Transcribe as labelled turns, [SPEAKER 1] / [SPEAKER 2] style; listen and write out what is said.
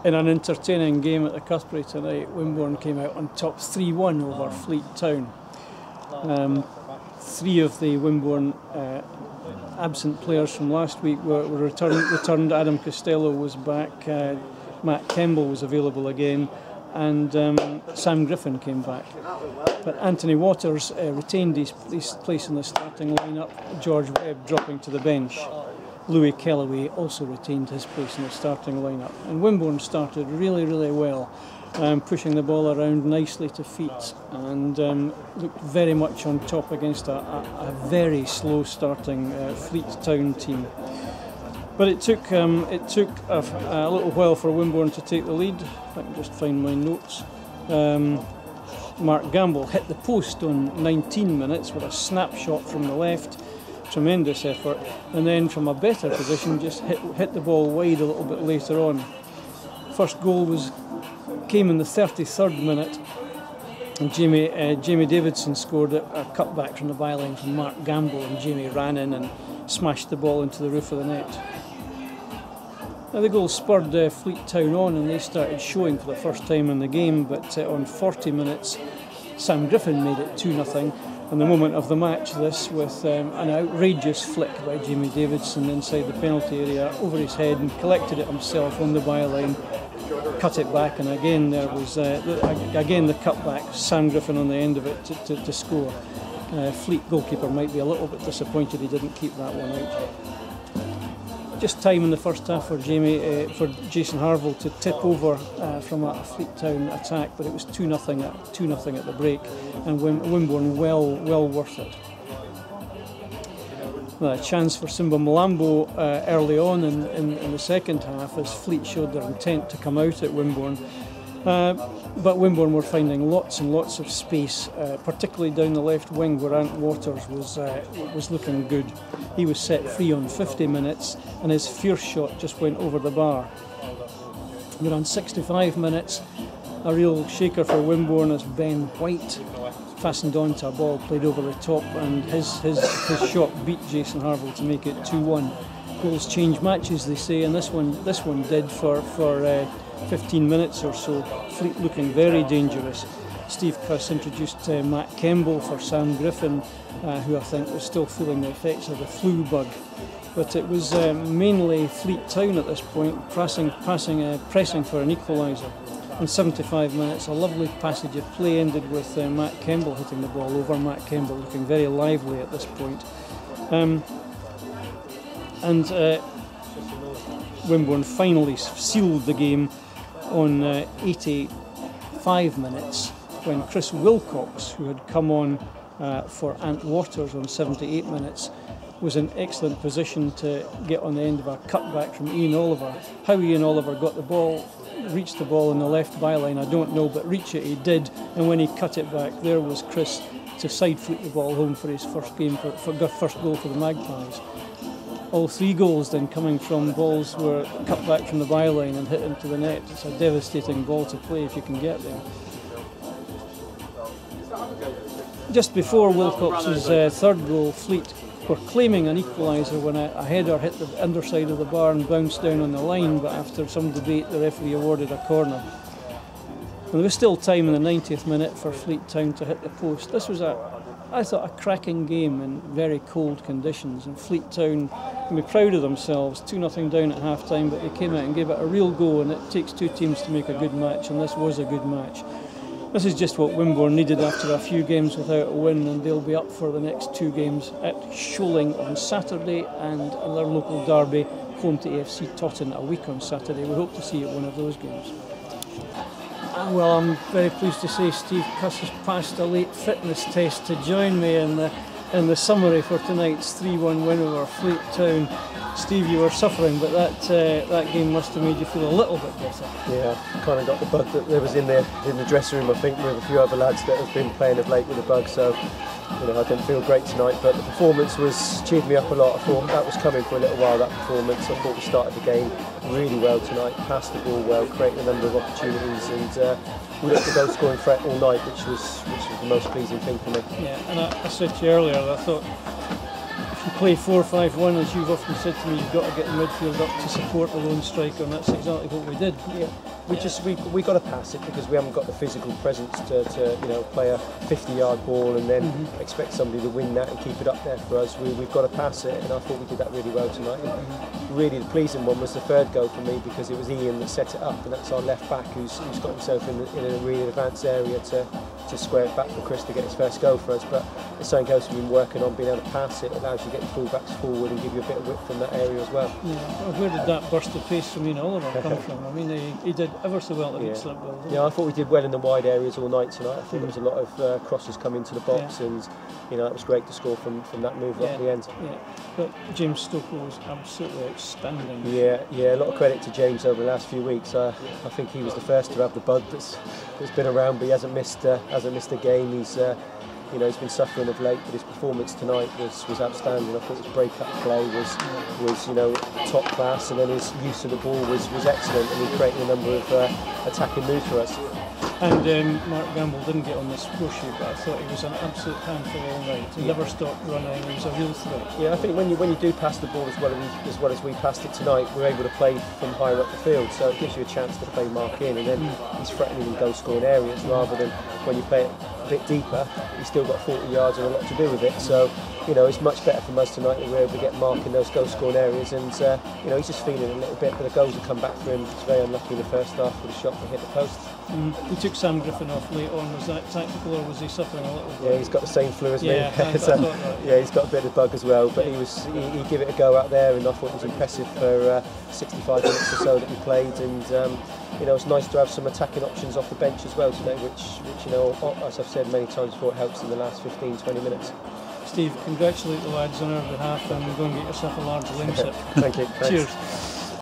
[SPEAKER 1] In an entertaining game at the Cuthbury tonight, Wimborne came out on top 3-1 over Fleet Town. Three of the Wimborne absent players from last week were returned. Adam Costello was back, Matt Kemble was available again, and Sam Griffin came back. But Anthony Waters retained his place in the starting lineup, George Webb dropping to the bench. Louis Kellaway also retained his place in the starting lineup. And Wimborne started really, really well, pushing the ball around nicely to feet, and looked very much on top against a very slow starting Fleet Town team. But it took a little while for Wimborne to take the lead. If I can just find my notes. Mark Gamble hit the post on 19 minutes with a snapshot from the left. Tremendous effort, and then from a better position just hit the ball wide a little bit later on. First goal came in the 33rd minute, and Jamie Davidson scored a cutback from the byline from Mark Gamble, and Jamie ran in and smashed the ball into the roof of the net. Now the goal spurred Fleet Town on, and they started showing for the first time in the game, but on 40 minutes Sam Griffin made it 2-0. And the moment of the match, this with an outrageous flick by Jamie Davidson inside the penalty area over his head, and collected it himself on the byline, cut it back, and again there was again the cutback, Sam Griffin on the end of it to score. Fleet goalkeeper might be a little bit disappointed he didn't keep that one out. Just time in the first half for Jason Harville to tip over from a Fleet Town attack, but it was 2-0 at the break, and Wimborne well worth it. A chance for Simba Malambo early on in the second half as Fleet showed their intent to come out at Wimborne. But Wimborne were finding lots and lots of space, particularly down the left wing where Ant Waters was looking good. He was set free on 50 minutes, and his fierce shot just went over the bar. But on 65 minutes, a real shaker for Wimborne as Ben White fastened onto a ball played over the top, and his shot beat Jason Harville to make it 2-1. Goals change matches, they say, and this one did for 15 minutes or so. Fleet looking very dangerous. Steve Cuss introduced Matt Kemble for Sam Griffin, who I think was still feeling the effects of the flu bug. But it was mainly Fleet Town at this point, pressing for an equaliser. In 75 minutes, a lovely passage of play ended with Matt Kemble hitting the ball over. Matt Kemble looking very lively at this point. Wimborne finally sealed the game on 85 minutes when Chris Wilcox, who had come on for Ant Waters on 78 minutes, was in excellent position to get on the end of a cutback from Ian Oliver. How Ian Oliver got the ball, reached the ball in the left byline, I don't know, but reach it he did, and when he cut it back, there was Chris to side flick the ball home for his first first goal for the Magpies. All three goals then coming from balls were cut back from the byline and hit into the net. It's a devastating ball to play if you can get there. Just before Wilcox's third goal, Fleet were claiming an equaliser when a header hit the underside of the bar and bounced down on the line, but after some debate the referee awarded a corner. And there was still time in the 90th minute for Fleet Town to hit the post. This was I thought a cracking game in very cold conditions, and Fleet Town can be proud of themselves, 2-0 down at half time, but they came out and gave it a real go, and it takes two teams to make a good match, and this was a good match. This is just what Wimborne needed after a few games without a win, and they'll be up for the next two games at Sholing on Saturday and their local derby, home to AFC Totten, a week on Saturday. We hope to see you at one of those games. Well, I'm very pleased to say Steve Cuss has passed a late fitness test to join me in the summary for tonight's 3-1 win over Fleet Town. Steve, you were suffering, but that game must have made you feel a little bit better. Yeah, kind of got the bug that there was in the dressing room, I think, with a few other lads that have been playing of late with the bug, so I didn't feel great tonight, but the performance cheered me up a lot. I thought that was coming for a little while, that performance. I thought we started the game really well tonight, passed the ball well, created a number of opportunities, and we looked at goal scoring threat all night, which was the most pleasing thing for me. Yeah, and I said to you earlier that I thought if you play 4-5-1, as you've often said to me, you've got to get the midfield up to support the lone striker, and that's exactly what we did.
[SPEAKER 2] Yeah. We got to pass it because we haven't got the physical presence to play a 50-yard ball and then expect somebody to win that and keep it up there for us. We've got to pass it, and I thought we did that really well tonight. Really, the pleasing one was the third goal for me because it was Ian that set it up, and that's our left back who's got himself in a really advanced area to square it back for Chris to get his first goal for us. But it's something else we've been working on, being able to pass it allows you to get your full-backs forward and give you a bit of width from that area as well.
[SPEAKER 1] Yeah. Where did that burst of pace from Ian Oliver come from? I mean, he did ever so well to reach that goal.
[SPEAKER 2] Yeah, I thought we did well in the wide areas all night tonight. I thought there was a lot of crosses coming into the box, and it was great to score from that move at the end. Yeah,
[SPEAKER 1] but James Stokely was absolutely outstanding.
[SPEAKER 2] Yeah, a lot of credit to James over the last few weeks. I think he was the first to have the bug that's been around, but he hasn't missed a game. He's been suffering of late, but his performance tonight was outstanding. I thought his break-up play was top class, and then his use of the ball was excellent, and he created a number of attacking moves for us.
[SPEAKER 1] And Mark Gamble didn't get on the score sheet, but I thought he was an absolute handful all night. He never stopped running. He was a real threat. Yeah,
[SPEAKER 2] I think when you do pass the ball as well as we passed it tonight, we're able to play from higher up the field, so it gives you a chance to play Mark in, and then he's threatening in goal-scoring areas rather than when you play it a bit deeper. He's still got 40 yards and a lot to do with it. So it's much better from us tonight that we're able to get Mark in those goal-scoring areas, and he's just feeling a little bit, but the goals have come back for him. He's very unlucky in the first half with a shot that hit the post.
[SPEAKER 1] He took Sam Griffin off late on. Was that tactical, or was he suffering a little bit?
[SPEAKER 2] Yeah, he's got the same flu as me.
[SPEAKER 1] I thought that.
[SPEAKER 2] Yeah, he's got a bit of bug as well, but he gave it a go out there, and I thought it was impressive for 65 minutes or so that we played, and it's nice to have some attacking options off the bench as well today, which as I've said many times before, it helps in the last 15-20 minutes.
[SPEAKER 1] Steve, congratulate the lads on our behalf, and go and get yourself a large limb sip.
[SPEAKER 2] Thank you.
[SPEAKER 1] Cheers.